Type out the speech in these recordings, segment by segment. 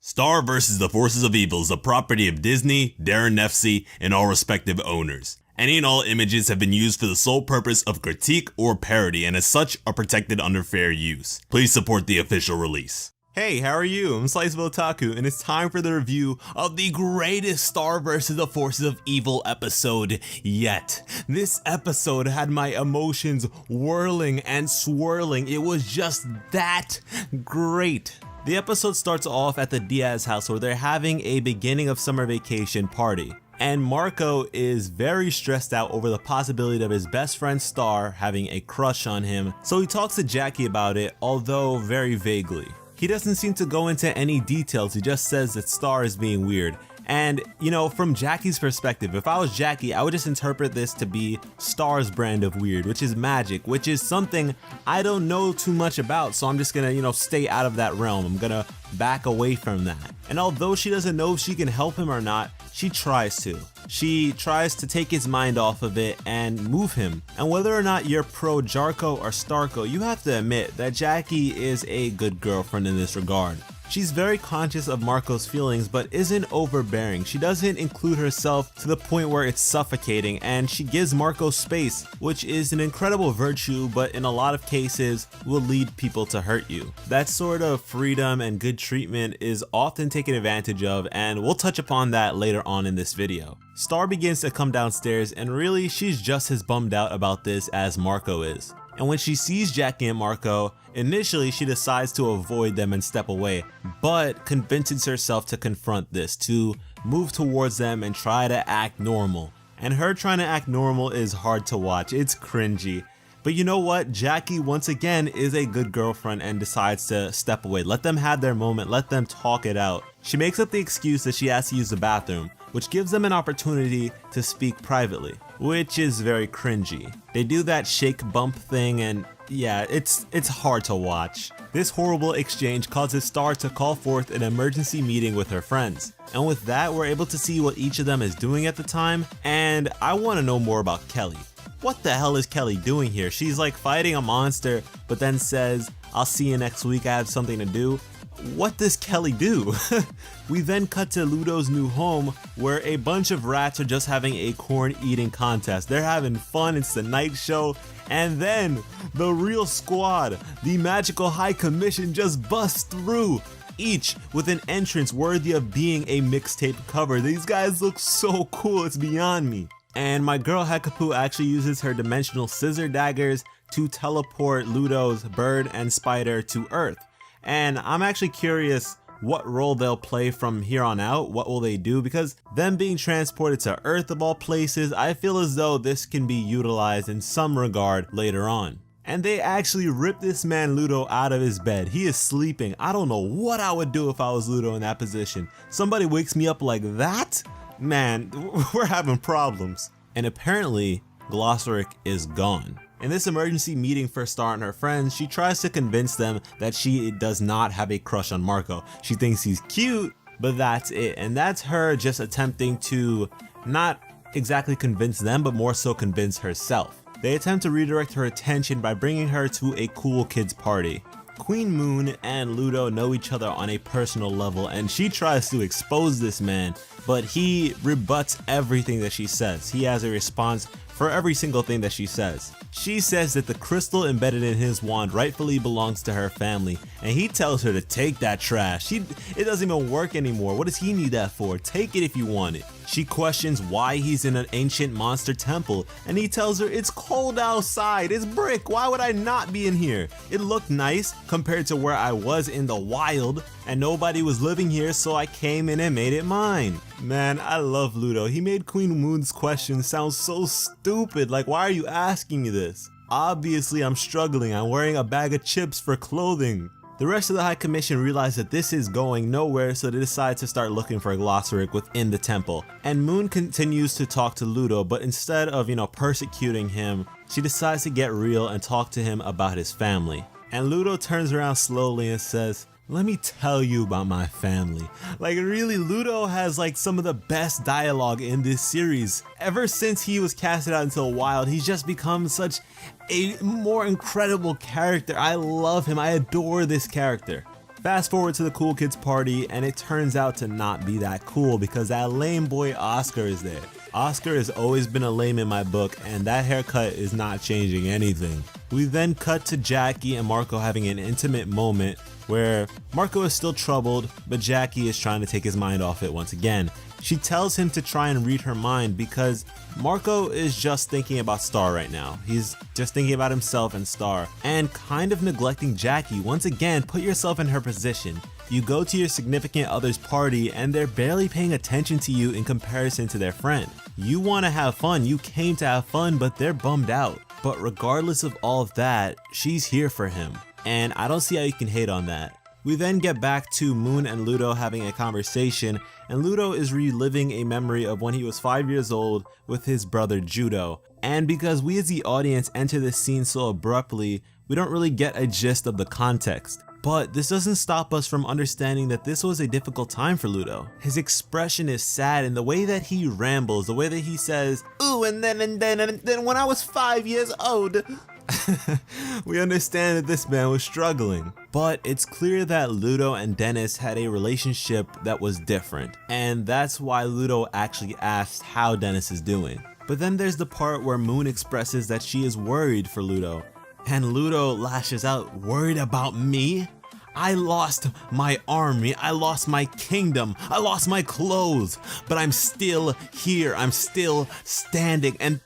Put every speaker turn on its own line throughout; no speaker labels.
Star vs. the Forces of Evil is the property of Disney, Darren Nefsey, and all respective owners. Any and all images have been used for the sole purpose of critique or parody and as such are protected under fair use. Please support the official release. Hey, how are you? I'm Sliceville Otaku, and it's time for the review of the greatest Star vs. the Forces of Evil episode yet. This episode had my emotions whirling and swirling. It was just that great. The episode starts off at the Diaz house where they're having a beginning of summer vacation party. And Marco is very stressed out over the possibility of his best friend Star having a crush on him. So he talks to Jackie about it, although very vaguely. He doesn't seem to go into any details, he just says that Star is being weird. And, you know, from Jackie's perspective, if I was Jackie, I would just interpret this to be Star's brand of weird, which is magic, which is something I don't know too much about, so I'm just gonna, stay out of that realm. I'm gonna back away from that. And although she doesn't know if she can help him or not, she tries to. She tries to take his mind off of it and move him. And whether or not you're pro Jarko or Starko, you have to admit that Jackie is a good girlfriend in this regard. She's very conscious of Marco's feelings but isn't overbearing. She doesn't include herself to the point where it's suffocating, and she gives Marco space, which is an incredible virtue but in a lot of cases will lead people to hurt you. That sort of freedom and good treatment is often taken advantage of, and we'll touch upon that later on in this video. Star begins to come downstairs, and really she's just as bummed out about this as Marco is. And when she sees Jackie and Marco, initially she decides to avoid them and step away, but convinces herself to confront this, to move towards them and try to act normal. And her trying to act normal is hard to watch, it's cringy. But you know what, Jackie once again is a good girlfriend and decides to step away. Let them have their moment, let them talk it out. She makes up the excuse that she has to use the bathroom, which gives them an opportunity to speak privately, which is very cringy. They do that shake bump thing and yeah, it's hard to watch. This horrible exchange causes Star to call forth an emergency meeting with her friends. And with that, we're able to see what each of them is doing at the time, and I want to know more about Kelly. What the hell is Kelly doing here? She's like fighting a monster, but then says, "I'll see you next week, I have something to do." What does Kelly do? We then cut to Ludo's new home where a bunch of rats are just having a corn eating contest. They're having fun, it's the night show, and then the real squad, the magical high commission, just busts through, each with an entrance worthy of being a mixtape cover. These guys look so cool, it's beyond me. And my girl Hekapu actually uses her dimensional scissor daggers to teleport Ludo's bird and spider to Earth. And I'm actually curious what role they'll play from here on out. What will they do? Because them being transported to Earth of all places, I feel as though this can be utilized in some regard later on. And they actually rip this man Ludo out of his bed. He is sleeping. I don't know what I would do if I was Ludo in that position. Somebody wakes me up like that? Man, we're having problems. And apparently, Glossaryck is gone. In this emergency meeting for Star and her friends, she tries to convince them that she does not have a crush on Marco. She thinks he's cute, but that's it. And that's her just attempting to not exactly convince them, but more so convince herself. They attempt to redirect her attention by bringing her to a cool kids party. Queen Moon and Ludo know each other on a personal level, and she tries to expose this man, but he rebuts everything that she says. He has a response for every single thing that she says. She says that the crystal embedded in his wand rightfully belongs to her family, and he tells her to take that trash. It doesn't even work anymore. What does he need that for? Take it if you want it. She questions why he's in an ancient monster temple, and he tells her it's cold outside, it's brick, why would I not be in here? It looked nice compared to where I was in the wild, and nobody was living here, so I came in and made it mine. Man, I love Ludo. He made Queen Moon's question sound so stupid, like why are you asking me this? Obviously I'm struggling, I'm wearing a bag of chips for clothing. The rest of the High Commission realize that this is going nowhere, so they decide to start looking for Glossaryck within the temple. And Moon continues to talk to Ludo, but instead of, persecuting him, she decides to get real and talk to him about his family. And Ludo turns around slowly and says, "Let me tell you about my family." Like really, Ludo has like some of the best dialogue in this series. Ever since he was casted out into the wild, he's just become such a more incredible character. I love him, I adore this character.
Fast forward to the cool kids party, and it turns out to not be that cool because that lame boy Oscar is there. Oscar has always been a lame in my book, and that haircut is not changing anything. We then cut to Jackie and Marco having an intimate moment where Marco is still troubled, but Jackie is trying to take his mind off it once again. She tells him to try and read her mind because Marco is just thinking about Star right now. He's just thinking about himself and Star and kind of neglecting Jackie. Once again, put yourself in her position. You go to your significant other's party and they're barely paying attention to you in comparison to their friend. You want to have fun, you came to have fun, but they're bummed out. But regardless of all of that, she's here for him. And I don't see how you can hate on that. We then get back to Moon and Ludo having a conversation, and Ludo is reliving a memory of when he was 5 years old with his brother Judo. And because we as the audience enter this scene so abruptly, we don't really get a gist of the context. But this doesn't stop us from understanding that this was a difficult time for Ludo. His expression is sad, and the way that he rambles, the way that he says, "Ooh, and then when I was 5 years old." We understand that this man was struggling. But it's clear that Ludo and Dennis had a relationship that was different, and that's why Ludo actually asked how Dennis is doing. But then there's the part where Moon expresses that she is worried for Ludo, and Ludo lashes out, "Worried about me? I lost my army, I lost my kingdom, I lost my clothes, but I'm still here, I'm still standing." And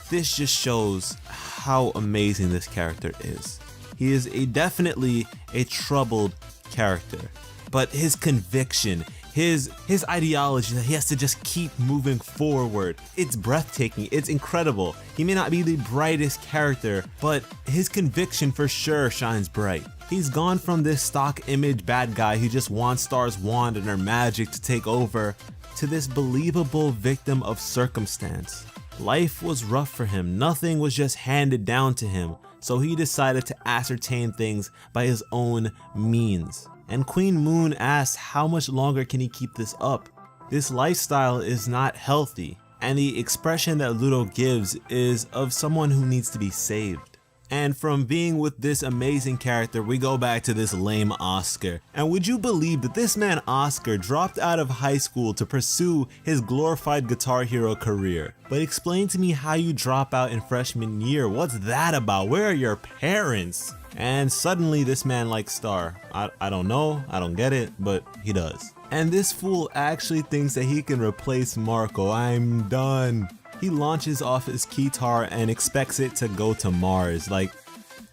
this just shows how amazing this character is. He is definitely a troubled character, but his conviction, his ideology that he has to just keep moving forward, it's breathtaking, it's incredible. He may not be the brightest character, but his conviction for sure shines bright. He's gone from this stock image bad guy who just wants Star's wand and her magic to take over, to this believable victim of circumstance. Life was rough for him, nothing was just handed down to him, so he decided to ascertain things by his own means. And Queen Moon asks how much longer can he keep this up? This lifestyle is not healthy, and the expression that Ludo gives is of someone who needs to be saved. And from being with this amazing character, we go back to this lame Oscar. And would you believe that this man Oscar dropped out of high school to pursue his glorified Guitar Hero career? But explain to me how you drop out in freshman year. What's that about? Where are your parents? And suddenly this man likes Star. I don't know, I don't get it, but he does. And this fool actually thinks that he can replace Marco. I'm done. He launches off his guitar and expects it to go to Mars. Like,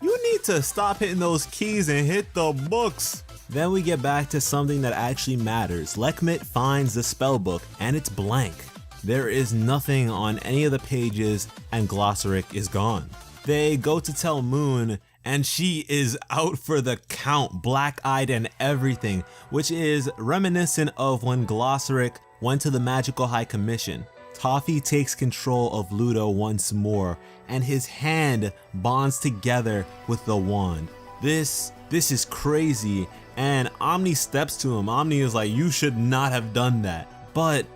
you need to stop hitting those keys and hit the books. Then we get back to something that actually matters. Lekmit finds the spell book and it's blank. There is nothing on any of the pages and Glossaric is gone. They go to tell Moon and she is out for the count, black-eyed and everything, which is reminiscent of when Glossaric went to the Magical High Commission. Toffee takes control of Ludo once more, and his hand bonds together with the wand. This is crazy, and Omni steps to him. Omni is like, "You should not have done that." But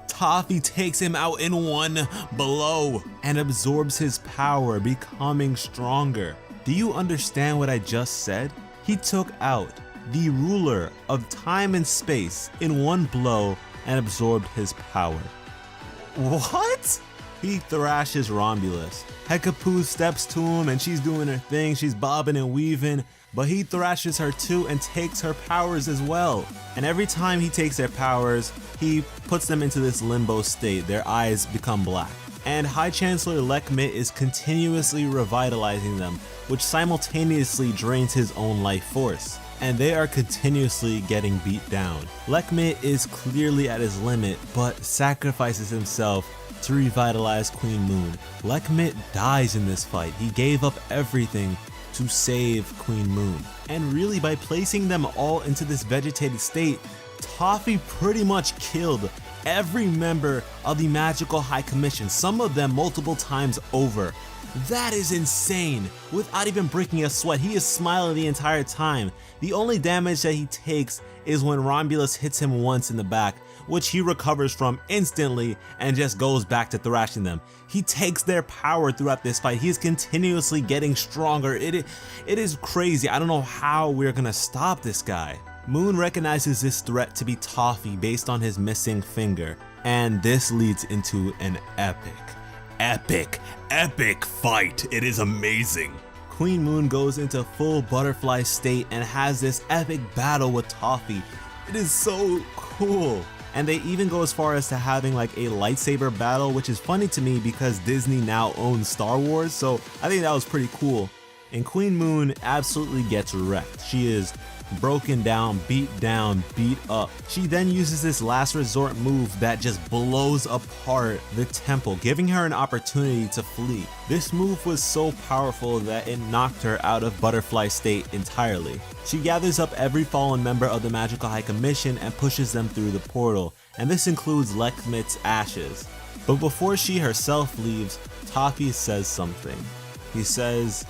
Toffee takes him out in one blow and absorbs his power, becoming stronger. Do you understand what I just said? He took out the ruler of time and space in one blow and absorbed his power. What? He thrashes Romulus. Hekapoo steps to him and she's doing her thing, she's bobbing and weaving, but he thrashes her too and takes her powers as well. And every time he takes their powers, he puts them into this limbo state. Their eyes become black. And High Chancellor Lekmit is continuously revitalizing them, which simultaneously drains his own life force. And they are continuously getting beat down. Lekmit is clearly at his limit, but sacrifices himself to revitalize Queen Moon. Lekmit dies in this fight. He gave up everything to save Queen Moon. And really, by placing them all into this vegetated state, Toffee pretty much killed every member of the Magical High Commission, some of them multiple times over. That is insane. Without even breaking a sweat, he is smiling the entire time. The only damage that he takes is when Romulus hits him once in the back, which he recovers from instantly and just goes back to thrashing them. He takes their power throughout this fight. He is continuously getting stronger. It is crazy. I don't know how we're gonna stop this guy. Moon recognizes this threat to be Toffee based on his missing finger, and this leads into an epic fight. It is amazing. Queen Moon goes into full butterfly state and has this epic battle with Toffee. It is so cool. And they even go as far as to having like a lightsaber battle, which is funny to me because Disney now owns Star Wars, so I think that was pretty cool. And Queen Moon absolutely gets wrecked. She is broken down, beat up. She then uses this last resort move that just blows apart the temple, giving her an opportunity to flee. This move was so powerful that it knocked her out of butterfly state entirely. She gathers up every fallen member of the Magical High Commission and pushes them through the portal, and this includes Lekmit's ashes. But before she herself leaves, Toffee says something. He says,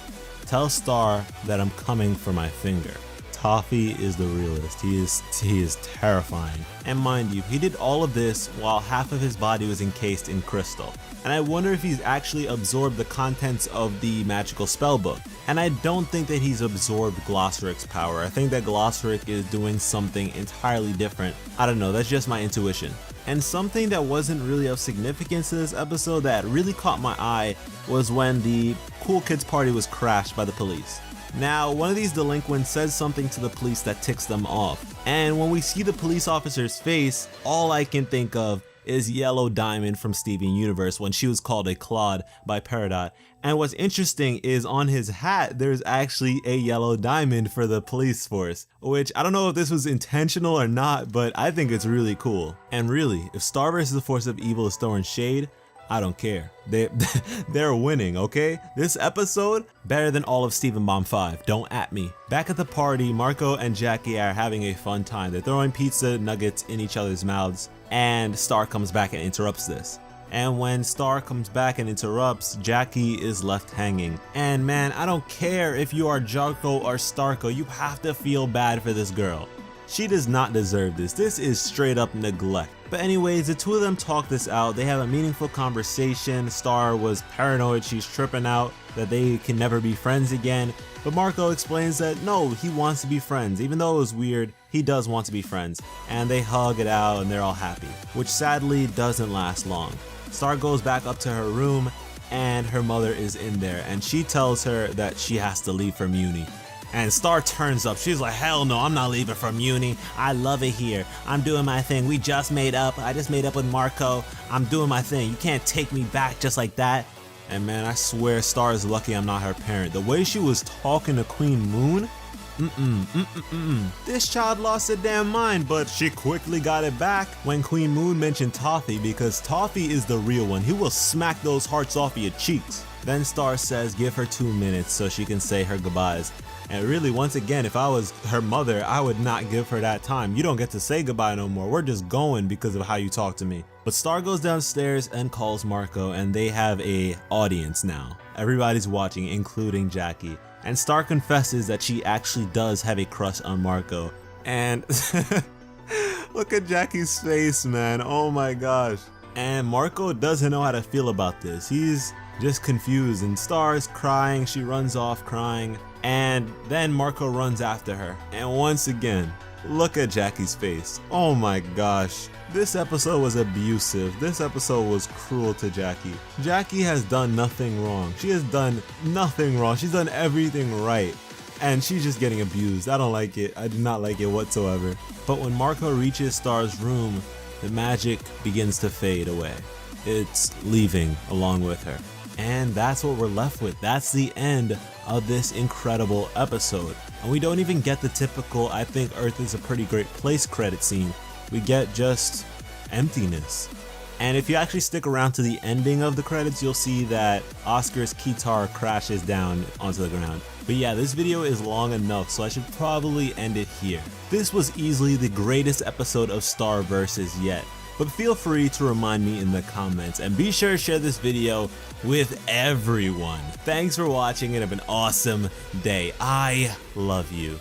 "Tell Star that I'm coming for my finger." Toffee is the realist. He is terrifying. And mind you, he did all of this while half of his body was encased in crystal. And I wonder if he's actually absorbed the contents of the magical spellbook. And I don't think that he's absorbed Glossoric's power. I think that Glossoric is doing something entirely different. I don't know, that's just my intuition. And something that wasn't really of significance to this episode that really caught my eye was when the Cool Kids party was crashed by the police. Now, one of these delinquents says something to the police that ticks them off. And when we see the police officer's face, all I can think of is Yellow Diamond from Steven Universe when she was called a Claude by Peridot. And what's interesting is on his hat, there's actually a yellow diamond for the police force, which I don't know if this was intentional or not, but I think it's really cool. And really, if Star vs. the Force of Evil is throwing shade, I don't care. They're winning, okay? This episode, better than all of Steven Bomb 5. Don't at me. Back at the party, Marco and Jackie are having a fun time. They're throwing pizza nuggets in each other's mouths, and Star comes back and interrupts this. And when Star comes back and interrupts, Jackie is left hanging. And man, I don't care if you are Jarko or Starko, you have to feel bad for this girl. She does not deserve this. This is straight up neglect. But anyways, the two of them talk this out. They have a meaningful conversation. Star was paranoid, she's tripping out that they can never be friends again. But Marco explains that no, he wants to be friends. Even though it was weird, he does want to be friends. And they hug it out and they're all happy, which sadly doesn't last long. Star goes back up to her room and her mother is in there and she tells her that she has to leave for Muni. And Star turns up. She's like, hell no, I'm not leaving from Uni. I love it here. I'm doing my thing. We just made up. I just made up with Marco. I'm doing my thing. You can't take me back just like that. And man, I swear Star is lucky I'm not her parent. The way she was talking to Queen Moon, this child lost her damn mind, but she quickly got it back when Queen Moon mentioned Toffee, because Toffee is the real one. He will smack those hearts off of your cheeks. Then Star says give her 2 minutes so she can say her goodbyes. And really, once again, if I was her mother, I would not give her that time. You don't get to say goodbye no more. We're just going because of how you talk to me. But Star goes downstairs and calls Marco, and they have a audience now. Everybody's watching, including Jackie. And Star confesses that she actually does have a crush on Marco. And look at Jackie's face, man. Oh my gosh. And Marco doesn't know how to feel about this. He's just confused, and Star's crying. She runs off crying. And then Marco runs after her. And once again, look at Jackie's face. Oh my gosh. This episode was abusive. This episode was cruel to Jackie. Jackie has done nothing wrong. She has done nothing wrong. She's done everything right. And she's just getting abused. I don't like it. I do not like it whatsoever. But when Marco reaches Star's room, the magic begins to fade away. It's leaving along with her. And that's what we're left with. That's the end of this incredible episode. And we don't even get the typical I think Earth is a pretty great place credit scene. We get just emptiness. And if you actually stick around to the ending of the credits, you'll see that Oscar's guitar crashes down onto the ground. But yeah, this video is long enough, so I should probably end it here. This was easily the greatest episode of Star Versus yet. but feel free to remind me in the comments, and be sure to share this video with everyone. Thanks for watching and have an awesome day. I love you.